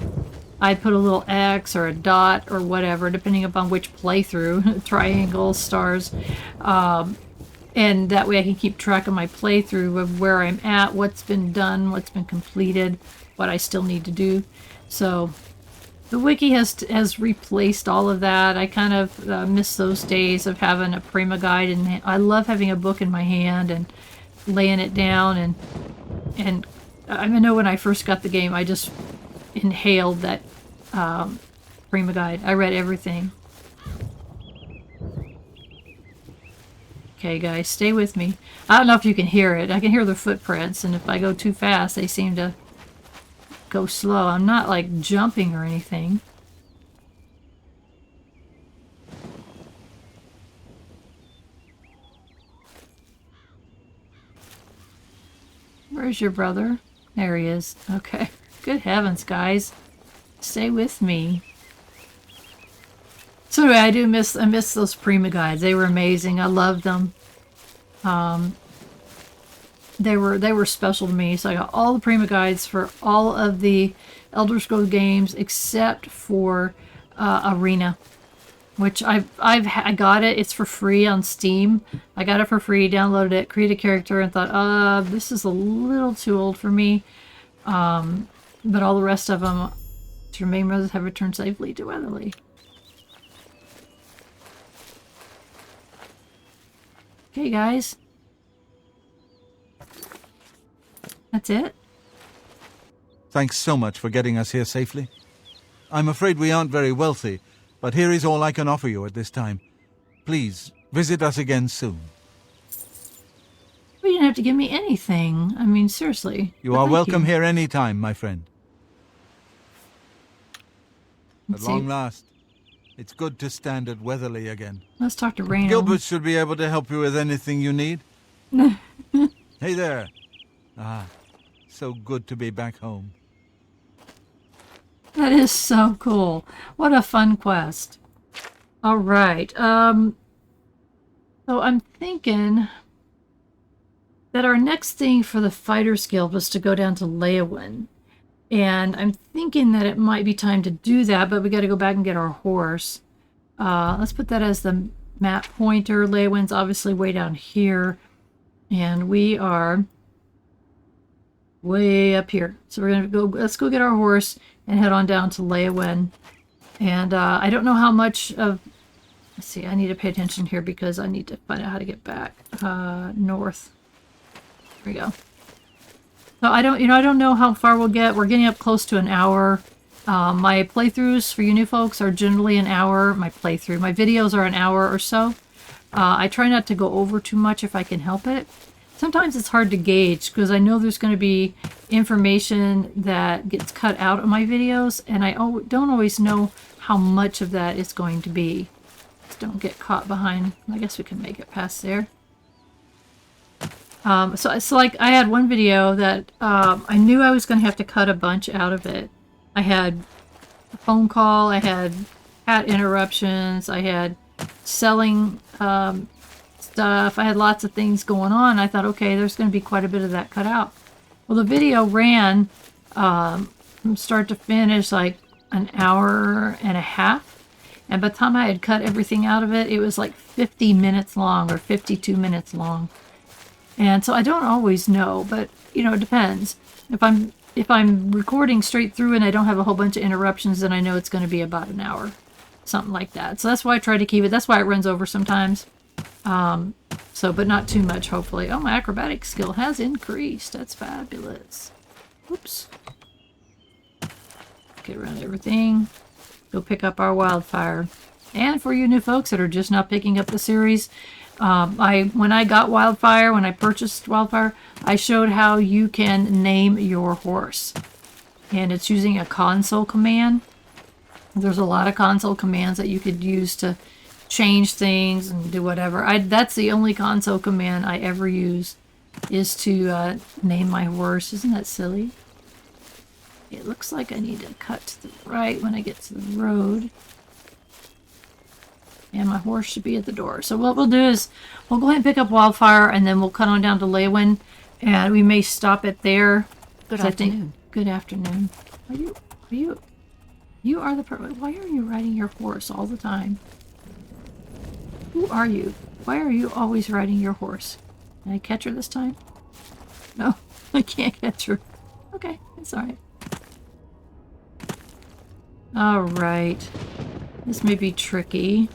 Speaker 1: I'd put a little X or a dot or whatever, depending upon which playthrough, triangles, stars, and that way I can keep track of my playthrough of where I'm at, what's been done, what's been completed, what I still need to do. So the wiki has replaced all of that. I kind of miss those days of having a Prima guide, and I love having a book in my hand and laying it down. And I know when I first got the game, I just inhaled that Prima guide. I read everything. Okay, guys, stay with me. I don't know if you can hear it. I can hear the footprints, and if I go too fast, they seem to go slow. I'm not like jumping or anything. Where's your brother? There he is. Okay. Good heavens, guys. Stay with me. So anyway, I miss those Prima guides. They were amazing. I loved them. They were special to me. So I got all the Prima guides for all of the Elder Scrolls games except for Arena, which I got it. It's for free on Steam. I got it for free, downloaded it, created a character, and thought, this is a little too old for me. But all the rest of them, Jermane brothers have returned safely to Weatherleah. Okay, guys. That's it?
Speaker 4: Thanks so much for getting us here safely. I'm afraid we aren't very wealthy, but here is all I can offer you at this time. Please, visit us again soon.
Speaker 1: Well, didn't have to give me anything. I mean, seriously.
Speaker 4: You
Speaker 1: But
Speaker 4: are
Speaker 1: thank
Speaker 4: welcome
Speaker 1: you.
Speaker 4: here any time, my friend. At
Speaker 1: Let's see.
Speaker 4: long last, it's good to stand at Weatherleah again.
Speaker 1: Let's talk to Raynald.
Speaker 4: Gilbert should be able to help you with anything you need. Hey there. Ah, so good to be back home.
Speaker 1: That is so cool. What a fun quest. All right. So I'm thinking that our next thing for the Fighters Guild was to go down to Leyawiin. And I'm thinking that it might be time to do that, but we got to go back and get our horse. Let's put that as the map pointer. Leyawiin's obviously way down here. And we are way up here. So we're going to go, let's go get our horse and head on down to Leyawiin. And I don't know how much of, let's see, I need to pay attention here because I need to find out how to get back north. There we go. So I don't know how far we'll get. We're getting up close to an hour. My playthroughs for you new folks are generally an hour. My videos are an hour or so. I try not to go over too much if I can help it. Sometimes it's hard to gauge because I know there's going to be information that gets cut out of my videos, and I don't always know how much of that is going to be. Just don't get caught behind. I guess we can make it past there. So like I had one video that I knew I was going to have to cut a bunch out of it. I had a phone call, I had cat interruptions, I had selling stuff, I had lots of things going on. I thought, okay, there's going to be quite a bit of that cut out. Well, the video ran from start to finish like an hour and a half. And by the time I had cut everything out of it, it was like 50 minutes long or 52 minutes long. And so I don't always know, but you know, it depends. If I'm recording straight through and I don't have a whole bunch of interruptions, then I know it's going to be about an hour, something like that. So that's why I try to keep it. That's why it runs over sometimes. But not too much, hopefully. Oh, my acrobatic skill has increased. That's fabulous. Oops. Get around everything. Go pick up our wildfire. And for you new folks that are just now picking up the series, when I got Wildfire, when I purchased Wildfire, I showed how you can name your horse. And it's using a console command. There's a lot of console commands that you could use to change things and do whatever. That's the only console command I ever use, is to name my horse. Isn't that silly? It looks like I need to cut to the right when I get to the road. And my horse should be at the door. So what we'll do is we'll go ahead and pick up Wildfire, and then we'll cut on down to Leyawiin, and we may stop it there.
Speaker 6: Good afternoon.
Speaker 1: Good afternoon. You are the person. Why are you riding your horse all the time? Who are you? Why are you always riding your horse? Can I catch her this time? No, I can't catch her. Okay, it's all right. All right. This may be tricky.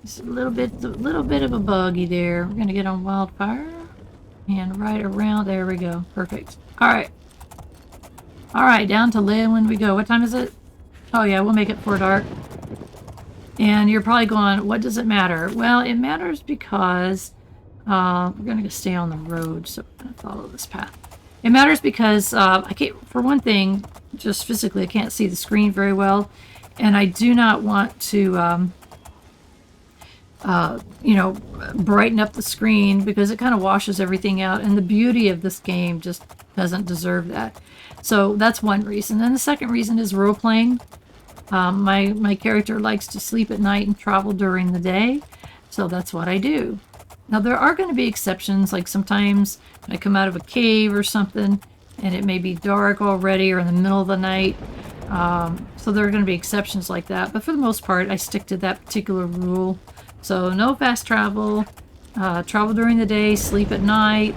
Speaker 1: It's a little bit of a buggy there. We're gonna get on Wildfire and right around. There we go. Perfect. All right, down to Leyawiin we go. What time is it? Oh yeah, we'll make it before dark. And you're probably going, what does it matter? Well, it matters because we're gonna stay on the road, so we're gonna follow this path. It matters because I can't, for one thing, just physically, I can't see the screen very well, and I do not want to brighten up the screen because it kind of washes everything out, and the beauty of this game just doesn't deserve that. So that's one reason. And the second reason is role-playing. My character likes to sleep at night and travel during the day, so that's what I do. Now there are going to be exceptions, like sometimes when I come out of a cave or something and it may be dark already or in the middle of the night. So there are going to be exceptions like that, but for the most part I stick to that particular rule. So no fast travel, travel during the day, sleep at night.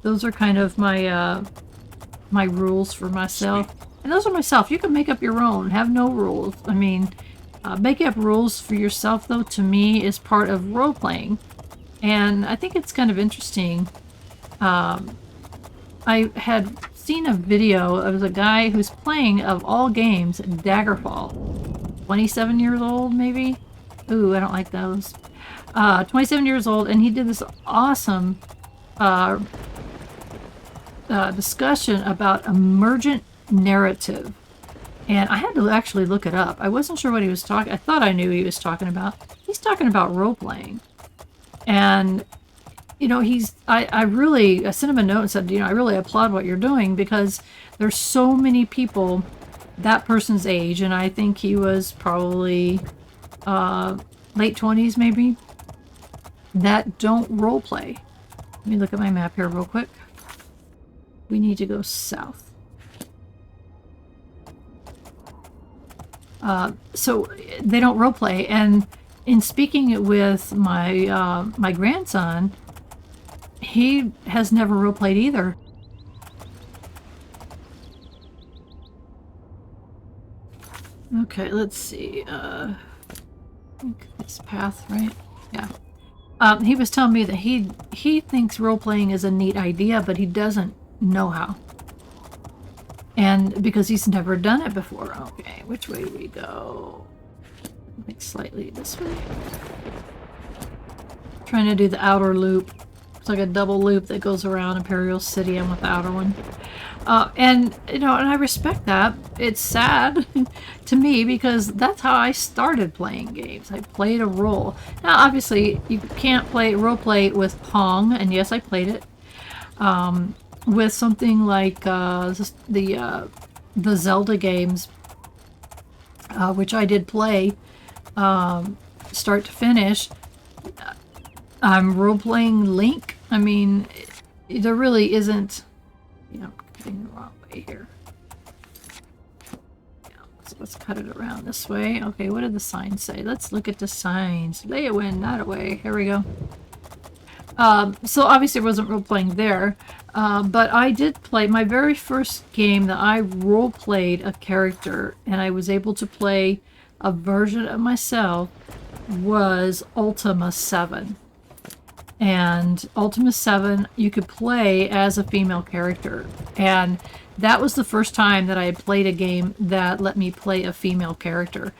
Speaker 1: Those are kind of my my rules for myself. And those are myself. You can make up your own, have no rules. I mean, making up rules for yourself, though, to me is part of role-playing. And I think it's kind of interesting. I had seen a video of a guy who's playing, of all games, Daggerfall. 27 years old, maybe? Ooh, I don't like those. 27 years old, and he did this awesome discussion about emergent narrative. And I had to actually look it up. I wasn't sure what he was talking. I thought I knew he was talking about. He's talking about role playing, and you know, I sent him a note and said, you know, I really applaud what you're doing, because there's so many people that person's age, and I think he was probably late 20s maybe, that don't role play. Let me look at my map here real quick. We need to go south. So they don't role play, and in speaking with my my grandson, he has never role played either. Okay, let's see. I think this path, right? Yeah. He was telling me that he thinks role playing is a neat idea, but he doesn't know how. And because he's never done it before. Okay, which way do we go? I think slightly this way. Trying to do the outer loop. It's like a double loop that goes around Imperial City. I'm with the outer one. And, you know, and I respect that. It's sad to me, because that's how I started playing games. I played a role. Now, obviously, you can't role play with Pong, and yes, I played it. With something like the Zelda games, which I did play start to finish. I'm role-playing Link. I mean, there really isn't, you know, cutting the wrong way here. Yeah, so let's cut it around this way. Okay, what did the signs say? Let's look at the signs. Leyawiin, not away. Here we go. So obviously I wasn't role-playing there, but I did play my very first game that I role-played a character, and I was able to play a version of myself, was Ultima 7. And Ultima 7, you could play as a female character, and that was the first time that I had played a game that let me play a female character,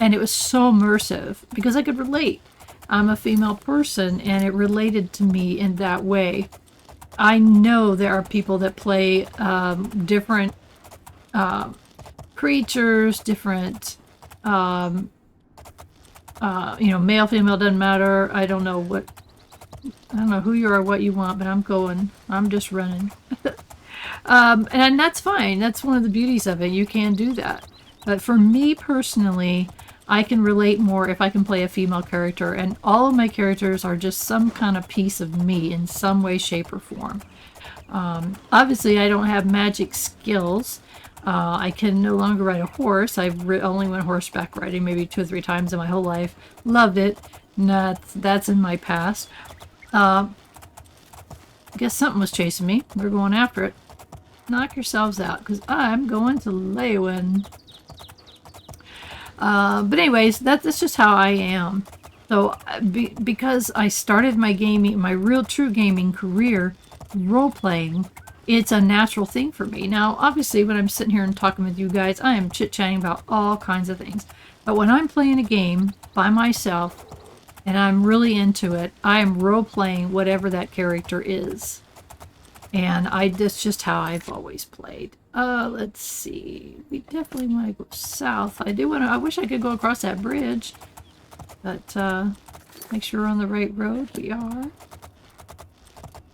Speaker 1: and it was so immersive because I could relate. I'm a female person, and it related to me in that way. I know there are people that play different creatures, different, you know, male, female, doesn't matter. I don't know who you are, what you want, but I'm just running. And that's fine. That's one of the beauties of it. You can do that. But for me personally, I can relate more if I can play a female character, and all of my characters are just some kind of piece of me in some way, shape, or form. Obviously, I don't have magic skills. I can no longer ride a horse. I've only went horseback riding maybe 2 or 3 times in my whole life. Loved it. That's in my past. I guess something was chasing me. We're going after it. Knock yourselves out, because I'm going to Leyawiin. But anyways, that's just how I am. So because I started my real true gaming career role-playing, it's a natural thing for me. Now, obviously, when I'm sitting here and talking with you guys, I am chit-chatting about all kinds of things. But when I'm playing a game by myself and I'm really into it, I am role-playing whatever that character is. And that's just how I've always played. Let's see. We definitely want to go south. I wish I could go across that bridge. But, make sure we're on the right road. We are.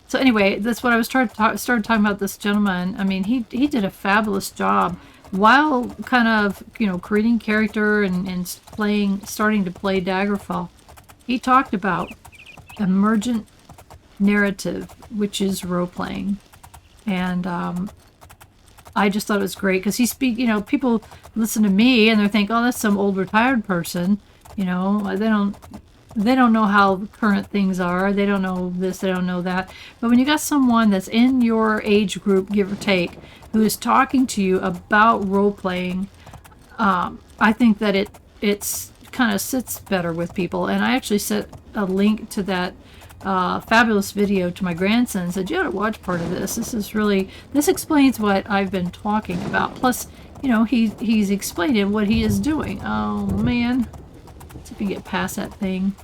Speaker 1: So anyway, that's what I was started talking about this gentleman. I mean, he did a fabulous job while kind of, you know, creating character and starting to play Daggerfall. He talked about emergent narrative, which is role-playing. And I just thought it was great because you know, people listen to me and they think, oh, that's some old retired person. You know, they don't know how current things are. They don't know this, they don't know that. But when you got someone that's in your age group, give or take, who is talking to you about role-playing, I think that it's kind of sits better with people. And I actually sent a link to that fabulous video to my grandson and said, you ought to watch part of this. This explains what I've been talking about. Plus, you know, he's explaining what he is doing. Oh man, let's see if we can get past that thing.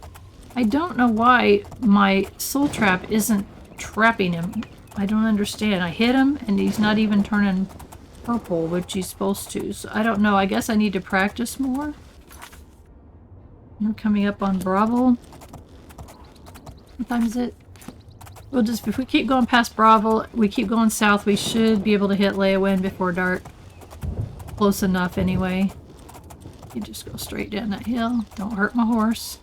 Speaker 1: I don't know why my soul trap isn't trapping him. I don't understand. I hit him and he's not even turning purple, which he's supposed to. So I don't know. I guess I need to practice more. We're coming up on Bravo. What time is it? We'll just, if we keep going past Bravo, we keep going south, we should be able to hit Leyawiin before dark. Close enough anyway. You just go straight down that hill. Don't hurt my horse.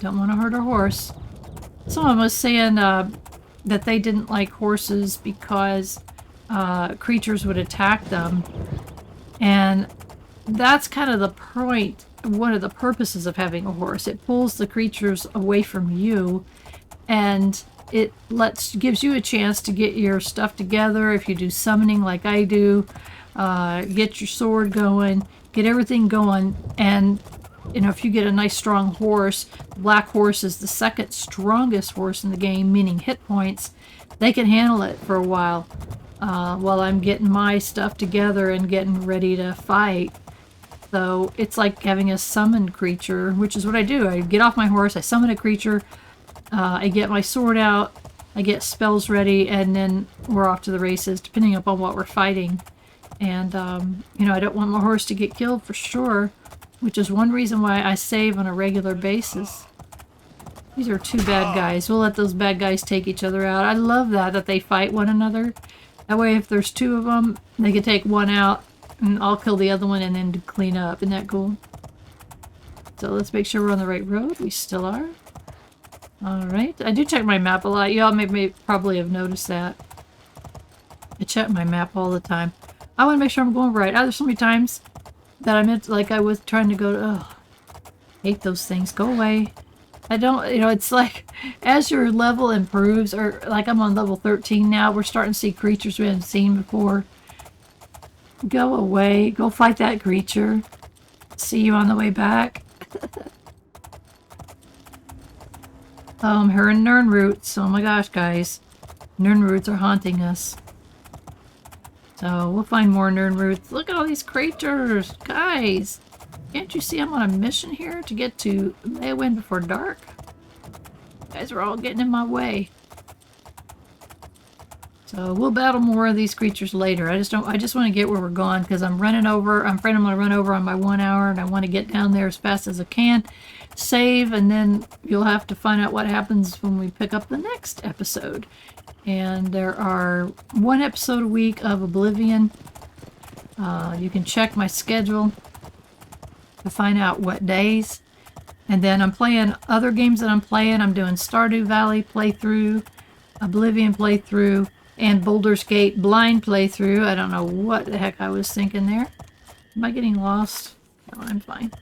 Speaker 1: Don't want to hurt our horse. Someone was saying that they didn't like horses because creatures would attack them. And that's kind of the point, one of the purposes of having a horse. It pulls the creatures away from you, and it gives you a chance to get your stuff together. If you do summoning like I do, get your sword going, get everything going, and you know, if you get a nice strong horse, the black horse is the second strongest horse in the game, meaning hit points. They can handle it for a while I'm getting my stuff together and getting ready to fight. So it's like having a summoned creature, which is what I do. I get off my horse, I summon a creature, I get my sword out, I get spells ready, and then we're off to the races, depending upon what we're fighting. And, you know, I don't want my horse to get killed for sure, which is one reason why I save on a regular basis. These are two bad guys. We'll let those bad guys take each other out. I love that they fight one another. That way, if there's two of them, they can take one out, and I'll kill the other one and then clean up. Isn't that cool? So let's make sure we're on the right road. We still are. Alright. I do check my map a lot. Y'all may probably have noticed that. I check my map all the time. I want to make sure I'm going right. There's so many times that I meant, like I was trying to go to, ugh, hate those things. Go away. I don't, you know, it's like, as your level improves, or like I'm on level 13 now, we're starting to see creatures we haven't seen before. Go away. Go fight that creature. See you on the way back. I'm hearing Nirnroots. Oh my gosh, guys. Nirnroots are haunting us. So we'll find more Nirnroots. Look at all these creatures. Guys, can't you see I'm on a mission here to get to Leyawiin before dark? You guys are all getting in my way. So we'll battle more of these creatures later. I just want to get where we're going because I'm running over. I'm afraid I'm going to run over on my 1 hour, and I want to get down there as fast as I can. Save, and then you'll have to find out what happens when we pick up the next episode. And there are 1 episode a week of Oblivion. You can check my schedule to find out what days. And then I'm playing other games that I'm playing. I'm doing Stardew Valley playthrough, Oblivion playthrough, and Baldur's Gate blind playthrough. I don't know what the heck I was thinking there. Am I getting lost? No, I'm fine.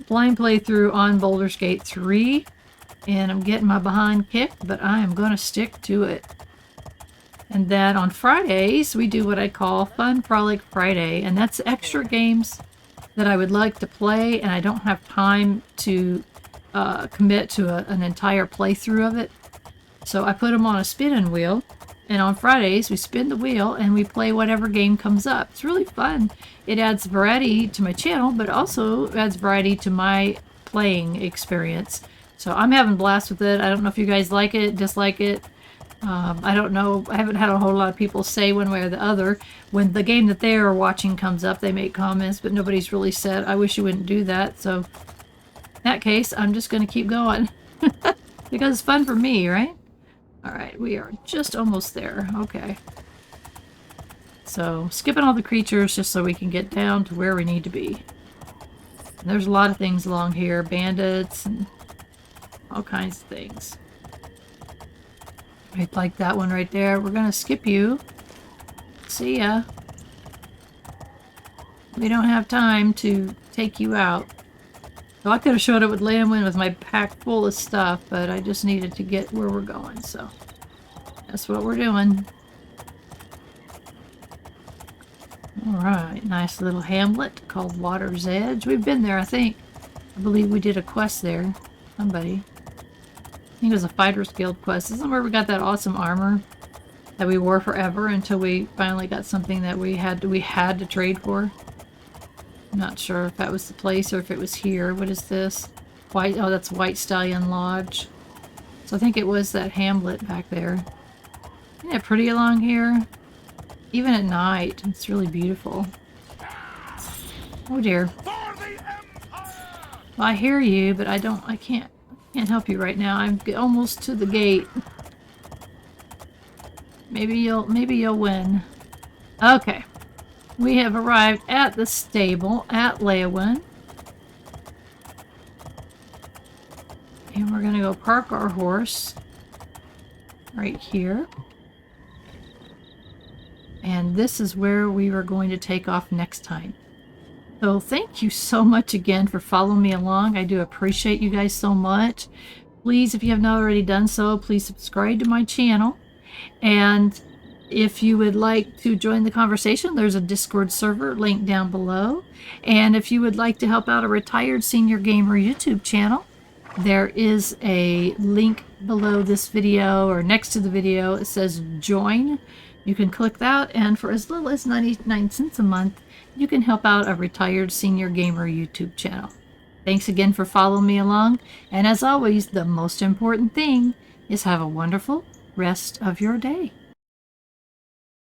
Speaker 1: Blind playthrough on Baldur's Gate 3. And I'm getting my behind kicked, but I am going to stick to it. And then on Fridays, we do what I call Fun Frolic Friday. And that's extra games that I would like to play, and I don't have time to commit to an entire playthrough of it. So I put them on a spinning wheel. And on Fridays, we spin the wheel and we play whatever game comes up. It's really fun. It adds variety to my channel, but also adds variety to my playing experience. So I'm having a blast with it. I don't know if you guys like it, dislike it. I don't know. I haven't had a whole lot of people say one way or the other. When the game that they are watching comes up, they make comments, but nobody's really said, I wish you wouldn't do that. So in that case, I'm just going to keep going. Because it's fun for me, right? Alright, we are just almost there. Okay. So, skipping all the creatures just so we can get down to where we need to be. And there's a lot of things along here. Bandits and all kinds of things. Right, like that one right there. We're gonna skip you. See ya. We don't have time to take you out. So I could have showed up with Leyawiin with my pack full of stuff, but I just needed to get where we're going, so that's what we're doing. Alright, nice little hamlet called Water's Edge. We've been there, I think. I believe we did a quest there. Somebody. I think it was a Fighters Guild quest. This is where we got that awesome armor that we wore forever until we finally got something that we had to trade for. I'm not sure if that was the place or if it was here. What is this? White, oh, that's White Stallion Lodge. So I think it was that hamlet back there. Isn't it pretty along here? Even at night, it's really beautiful. Oh dear. Well, I hear you, but I can't help you right now. I'm almost to the gate. Maybe you'll win. Okay. We have arrived at the stable at Leyawiin. And we're gonna go park our horse right here. And this is where we were going to take off next time. So thank you so much again for following me along. I do appreciate you guys so much. Please, if you have not already done so, please subscribe to my channel. And if you would like to join the conversation, there's a Discord server linked down below. And if you would like to help out a retired senior gamer YouTube channel, there is a link below this video or next to the video. It says join. You can click that, and for as little as 99 cents a month, you can help out a retired senior gamer YouTube channel. Thanks again for following me along, and as always, the most important thing is have a wonderful rest of your day.